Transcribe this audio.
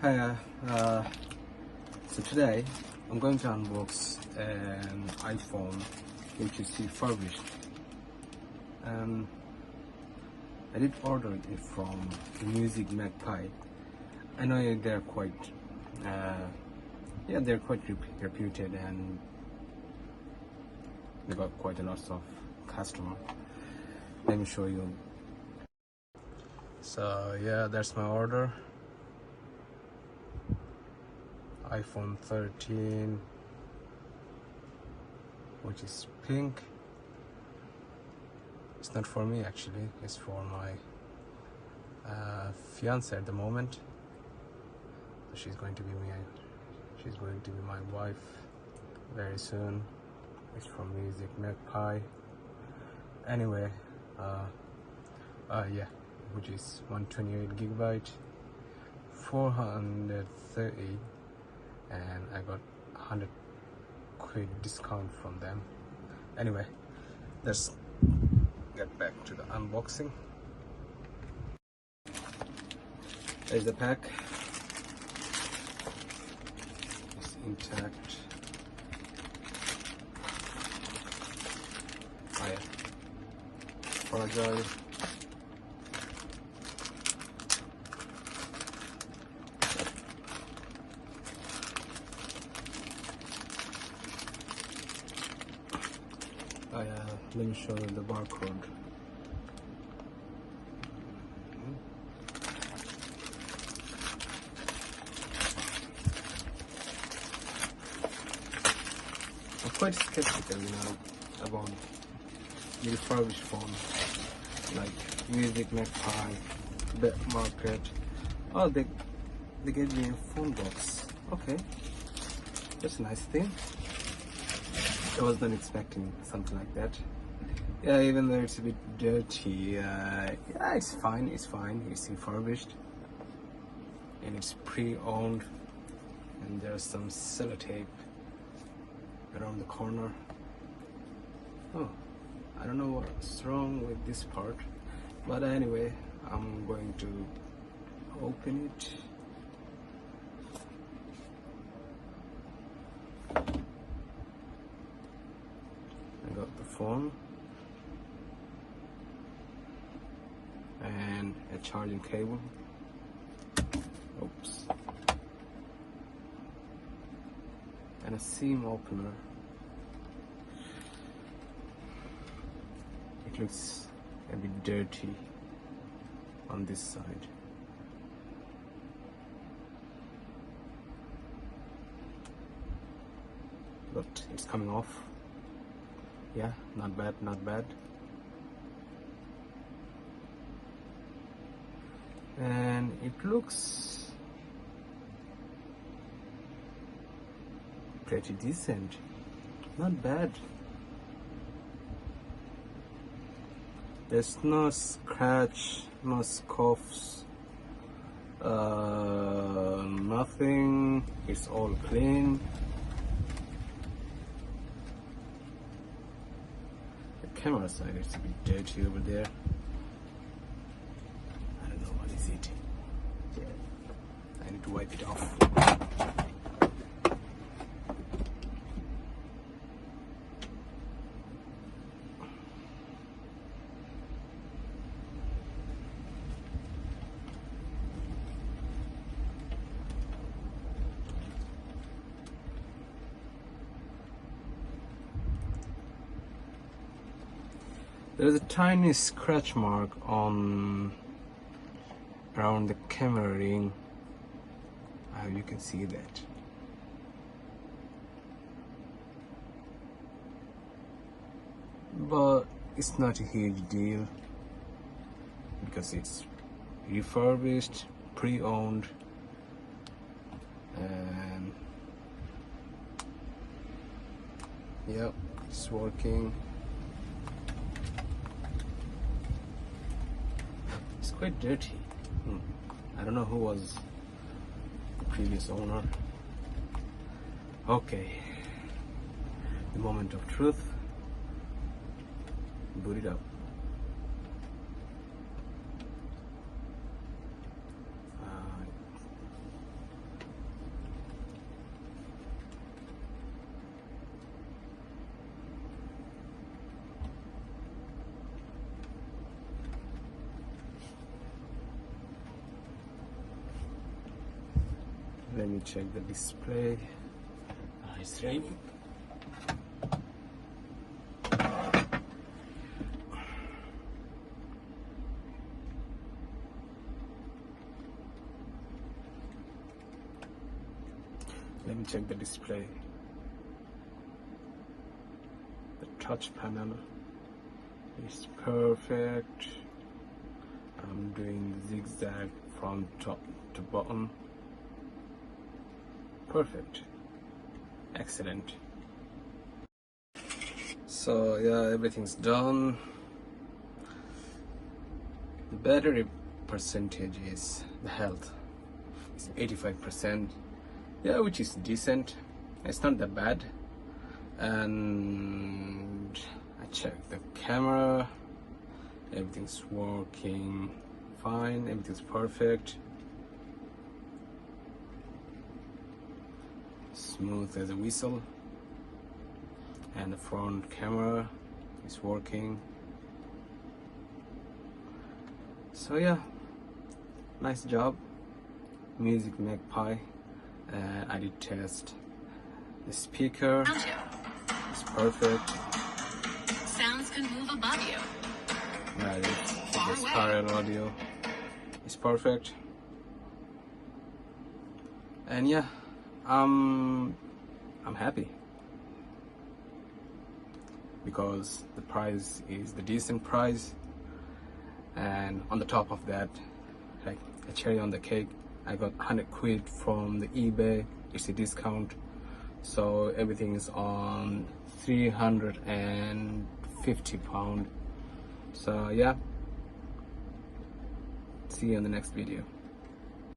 Hi, so today I'm going to unbox an iPhone which is refurbished. I did order it from MusicMagpie. I know they're quite, they're quite reputed and they got quite a lot of customers. Let me show you. So yeah, that's my order. iPhone 13, which is pink. It's not for me actually, it's for my fiance at the moment. She's going to be my wife very soon. It's from MusicMagpie. Anyway, which is 128 gigabyte, 430, and I got 100 quid discount from them. Anyway, let's get back to the unboxing. There's the pack. It's intact. Oh yeah, fragile. Let me show you the barcode. I'm quite skeptical, about the refurbished phone, like MusicMagpie, the market. Oh, they gave me a phone box. Okay, that's a nice thing. I was not expecting something like that. Yeah, even though it's a bit dirty, yeah, it's fine. It's refurbished and it's pre-owned, and there's some sellotape around the corner. Oh, I don't know what's wrong with this part, but anyway, I'm going to open it. I got the phone and a charging cable. Oops. And a SIM opener. It looks a bit dirty on this side. But it's coming off. Yeah, not bad. And it looks pretty decent, not bad. There's no scratch, no scuffs, nothing. It's all clean. The camera side is a bit dirty over there. I need to wipe it off. There's a tiny scratch mark around the camera ring. You can see that. But it's not a huge deal because it's refurbished, pre-owned, and yep, it's working. It's quite dirty. I don't know who was the previous owner. Okay, the moment of truth. Boot it up. Let me check the display. It's raining. Let me check the display. The touch panel is perfect. I'm doing the zigzag from top to bottom. Perfect. Excellent. So yeah, everything's done. The battery percentage is the health. It's 85%. Yeah, which is decent. It's not that bad. And I checked the camera. Everything's working fine. Everything's perfect. Smooth as a whistle. And the front camera is working. So yeah, nice job, MusicMagpie. I did test the speaker. It's perfect. Sounds can move above you. Right, it's parallel audio. It's perfect. And yeah, I'm happy because the price is the decent price, and on the top of that, like a cherry on the cake, I got 100 quid from the eBay. It's a discount, so everything is on £350. So yeah, see you in the next video.